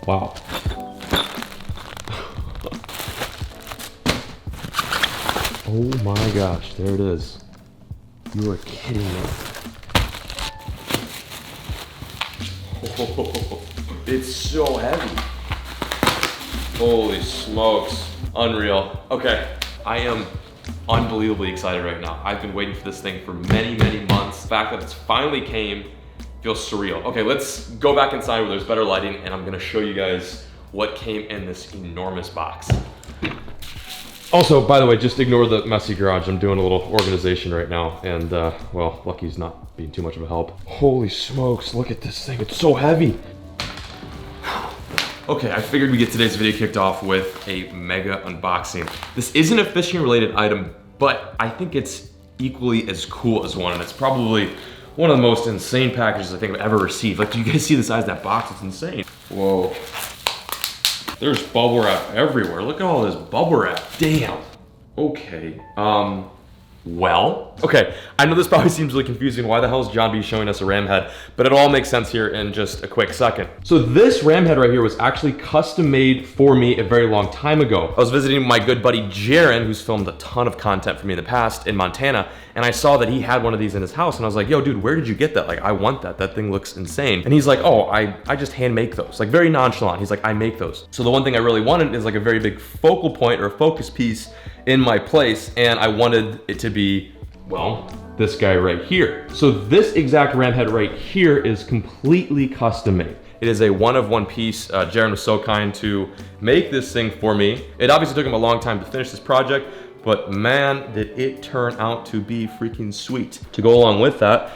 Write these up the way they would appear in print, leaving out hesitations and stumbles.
Wow. Oh my gosh, there it is. You are kidding me. Oh, it's so heavy. Holy smokes. Unreal. Okay, I am unbelievably excited right now. I've been waiting for this thing for many, many months. The fact that it's finally came feels surreal. Okay, let's go back inside where there's better lighting and I'm gonna show you guys what came in this enormous box. Also, by the way, just ignore the messy garage. I'm doing a little organization right now and well, Lucky's not being too much of a help. Holy smokes, look at this thing, it's so heavy. Okay, I figured we'd get today's video kicked off with a mega unboxing. This isn't a fishing related item, but I think it's equally as cool as one, and it's probably one of the most insane packages I think I've ever received. Like, do you guys see the size of that box? It's insane. Whoa. There's bubble wrap everywhere. Look at all this bubble wrap. Damn. Okay, well, okay, I know this probably seems really confusing. Why the hell is John B showing us a ram head? But it all makes sense here in just a quick second. So this ram head right here was actually custom made for me a very long time ago. I was visiting my good buddy Jaron, who's filmed a ton of content for me in the past in Montana, and I saw that he had one of these in his house, and I was like, yo, dude, where did you get that? Like, I want that. That thing looks insane. And he's like, oh, I just hand make those. Like, very nonchalant. He's like, I make those. So the one thing I really wanted is like a very big focal point or a focus piece in my place, and I wanted it to be, well, this guy right here. So this exact ram head right here is completely custom made. It is a one piece. Jaron was so kind to make this thing for me. It obviously took him a long time to finish this project, but man, did it turn out to be freaking sweet. To go along with that,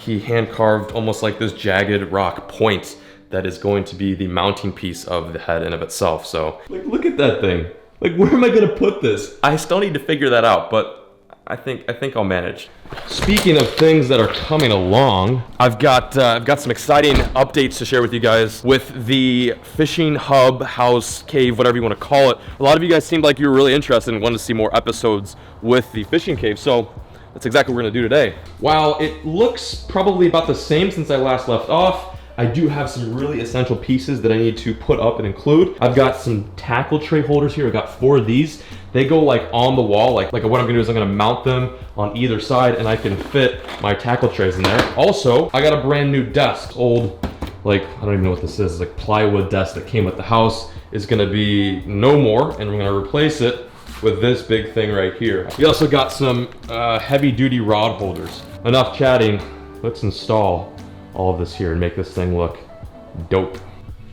he hand carved almost like this jagged rock point that is going to be the mounting piece of the head in of itself. So, like, look at that thing. Like, where am I gonna put this? I still need to figure that out, but I think I'll manage. Speaking of things that are coming along, I've got some exciting updates to share with you guys with the fishing hub, house, cave, whatever you want to call it. A lot of you guys seemed like you were really interested and wanted to see more episodes with the fishing cave, so that's exactly what we're gonna do today. While it looks probably about the same since I last left off, I do have some really essential pieces that I need to put up and include. I've got some tackle tray holders here. I've got 4 of these. They go like on the wall. Like what I'm gonna do is I'm gonna mount them on either side and I can fit my tackle trays in there. Also, I got a brand new desk. Old, like, I don't even know what this is. It's like plywood desk that came with the house is gonna be no more, and we're gonna replace it with this big thing right here. We also got some heavy duty rod holders. Enough chatting, let's install all of this here and make this thing look dope.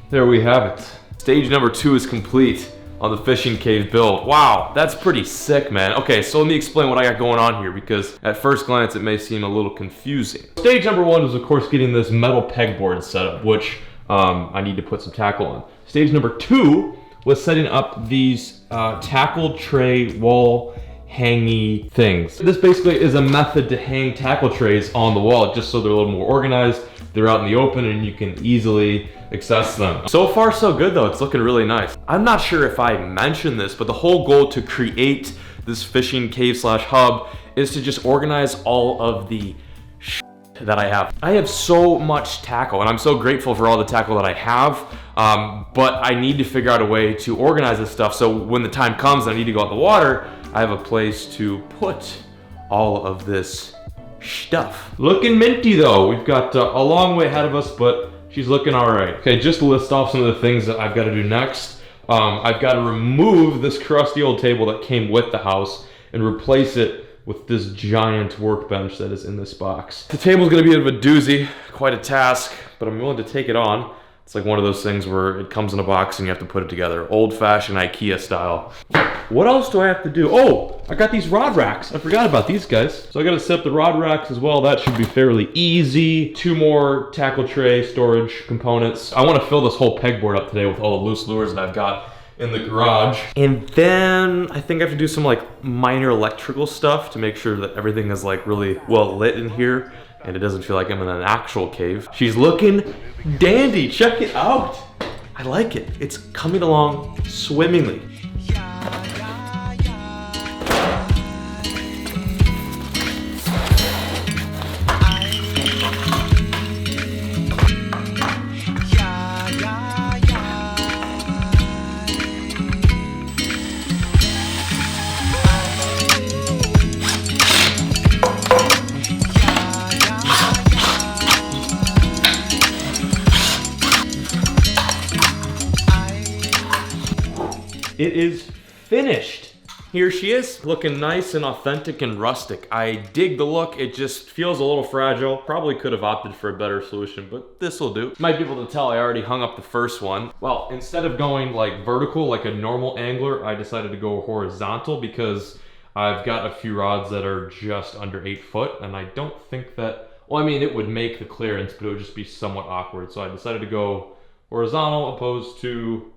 There we have it. Stage number 2 is complete on the fishing cave build. Wow, that's pretty sick, man. Okay, so let me explain what I got going on here, because at first glance it may seem a little confusing. Stage number 1 was of course getting this metal pegboard set up, which I need to put some tackle on. Stage number 2 was setting up these tackle tray wall hangy things. This basically is a method to hang tackle trays on the wall just so they're a little more organized. They're out in the open and you can easily access them. So far so good though, it's looking really nice. I'm not sure if I mentioned this, but the whole goal to create this fishing cave slash hub is to just organize all of the that I have. I have so much tackle and I'm so grateful for all the tackle that I have, but I need to figure out a way to organize this stuff so when the time comes and I need to go out the water, I have a place to put all of this stuff. Looking minty though. We've got a long way ahead of us, but she's looking all right. Okay, just to list off some of the things that I've got to do next. I've got to remove this crusty old table that came with the house and replace it with this giant workbench that is in this box. The table's gonna be a bit of a doozy, quite a task, but I'm willing to take it on. It's like one of those things where it comes in a box and you have to put it together. Old-fashioned IKEA style. What else do I have to do? Oh, I got these rod racks. I forgot about these guys. So I gotta set up the rod racks as well. That should be fairly easy. 2 more tackle tray storage components. I wanna fill this whole pegboard up today with all the loose lures that I've got in the garage. And then I think I have to do some like minor electrical stuff to make sure that everything is like really well lit in here and it doesn't feel like I'm in an actual cave. She's looking dandy, check it out. I like it, it's coming along swimmingly. It is finished. Here she is, looking nice and authentic and rustic. I dig the look. It just feels a little fragile. Probably could have opted for a better solution, but this will do. Might be able to tell I already hung up the first one. Well, instead of going like vertical like a normal angler, I decided to go horizontal because I've got a few rods that are just under 8 foot, and I don't think that, well, I mean, it would make the clearance, but it would just be somewhat awkward. So I decided to go horizontal opposed to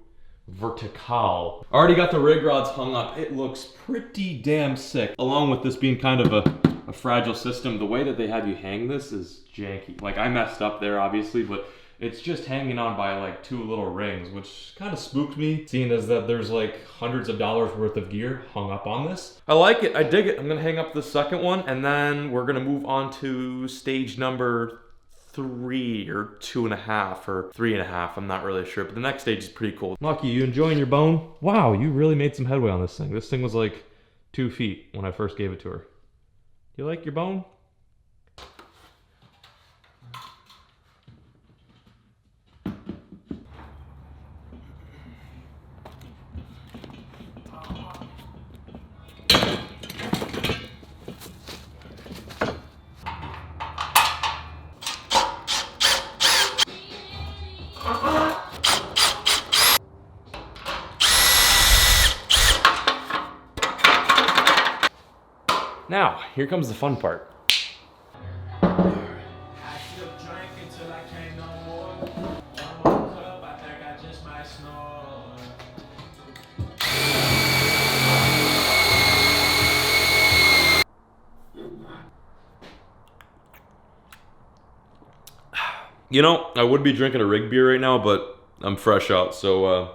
vertical. Already got the rig rods hung up. It looks pretty damn sick. Along with this being kind of a fragile system, the way that they have you hang this is janky. Like, I messed up there, obviously, but it's just hanging on by like 2 little rings, which kind of spooked me, seeing as that there's like hundreds of dollars worth of gear hung up on this. I like it, I dig it. I'm gonna hang up the second one, and then we're gonna move on to stage number 3 or 2.5 or 3.5. I'm not really sure, but the next stage is pretty cool. Lucky, you enjoying your bone? Wow, you really made some headway on this thing. This thing was like 2 feet when I first gave it to her. You like your bone? Now, here comes the fun part. You know, I would be drinking a rig beer right now, but I'm fresh out, so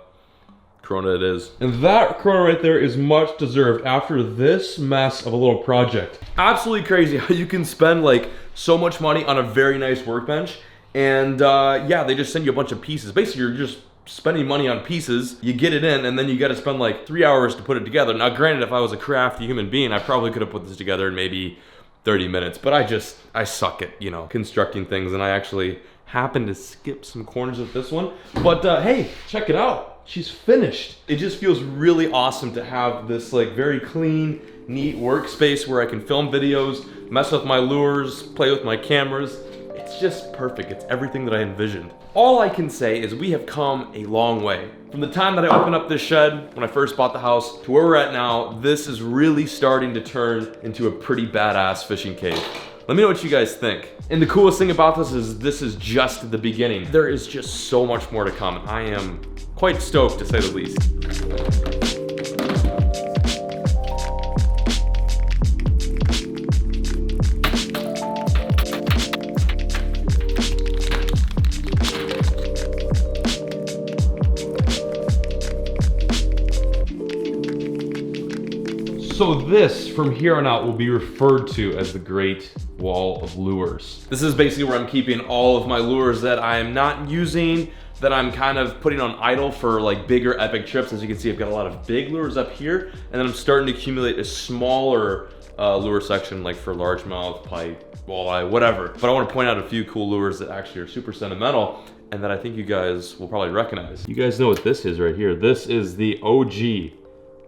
Corona it is. And that Corona right there is much deserved after this mess of a little project. Absolutely crazy how you can spend like so much money on a very nice workbench, and yeah, they just send you a bunch of pieces. Basically, you're just spending money on pieces, you get it in, and then you gotta spend like 3 hours to put it together. Now granted, if I was a crafty human being, I probably could have put this together in maybe 30 minutes, but I suck at, you know, constructing things, and I actually happened to skip some corners with this one. But hey, check it out. She's finished. It just feels really awesome to have this like very clean, neat workspace where I can film videos, mess with my lures, play with my cameras. It's just perfect. It's everything that I envisioned. All I can say is we have come a long way. From the time that I opened up this shed when I first bought the house to where we're at now, this is really starting to turn into a pretty badass fishing cave. Let me know what you guys think. And the coolest thing about this is just the beginning. There is just so much more to come. I am quite stoked, to say the least. So this, from here on out, will be referred to as the Great Wall of Lures. This is basically where I'm keeping all of my lures that I am not using, that I'm kind of putting on idle for like bigger epic trips. As you can see, I've got a lot of big lures up here, and then I'm starting to accumulate a smaller lure section like for largemouth, pike, walleye, whatever. But I want to point out a few cool lures that actually are super sentimental and that I think you guys will probably recognize. You guys know what this is right here. This is the OG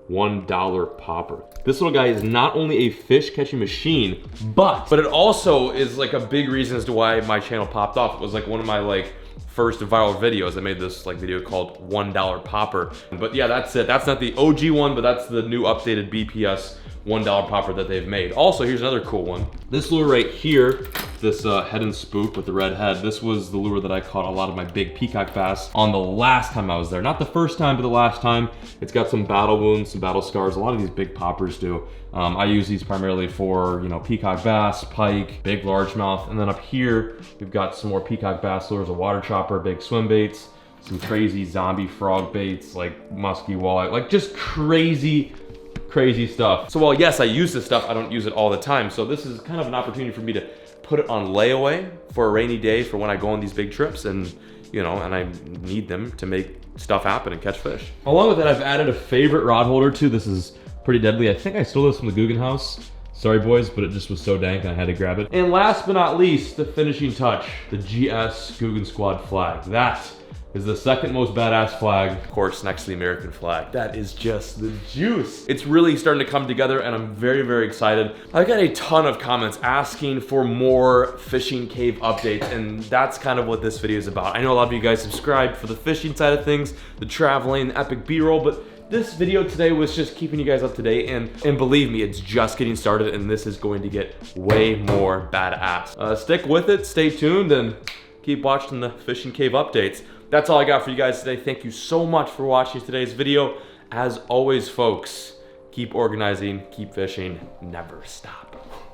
$1 popper. This little guy is not only a fish catching machine, but it also is like a big reason as to why my channel popped off. It was like one of my like first viral videos. I made this like video called $1 popper. But yeah, that's it. That's not the OG one, but that's the new updated BPS $1 popper that they've made. Also, here's another cool one. This lure right here, this head and spook with the red head, this was the lure that I caught a lot of my big peacock bass on the last time I was there. Not the first time, but the last time. It's got some battle wounds, some battle scars. A lot of these big poppers do. I use these primarily for, you know, peacock bass, pike, big largemouth. And then up here, we've got some more peacock bass lures, a water chopper, big swim baits, some crazy zombie frog baits, like musky walleye, like just crazy stuff. So while yes, I use this stuff, I don't use it all the time. So this is kind of an opportunity for me to put it on layaway for a rainy day for when I go on these big trips, and you know, and I need them to make stuff happen and catch fish. Along with that, I've added a favorite rod holder too. This is pretty deadly. I think I stole this from the Guggenhaus. Sorry boys, but it just was so dank and I had to grab it. And last but not least, the finishing touch, the GS Guggen Squad flag. That is the second most badass flag, of course, next to the American flag. That is just the juice. It's really starting to come together and I'm very, very excited. I got a ton of comments asking for more fishing cave updates, and that's kind of what this video is about. I know a lot of you guys subscribed for the fishing side of things, the traveling, the epic B-roll, but this video today was just keeping you guys up to date, and believe me, it's just getting started and this is going to get way more badass. Stick with it, stay tuned, and keep watching the fishing cave updates. That's all I got for you guys today. Thank you so much for watching today's video. As always, folks, keep organizing, keep fishing, never stop.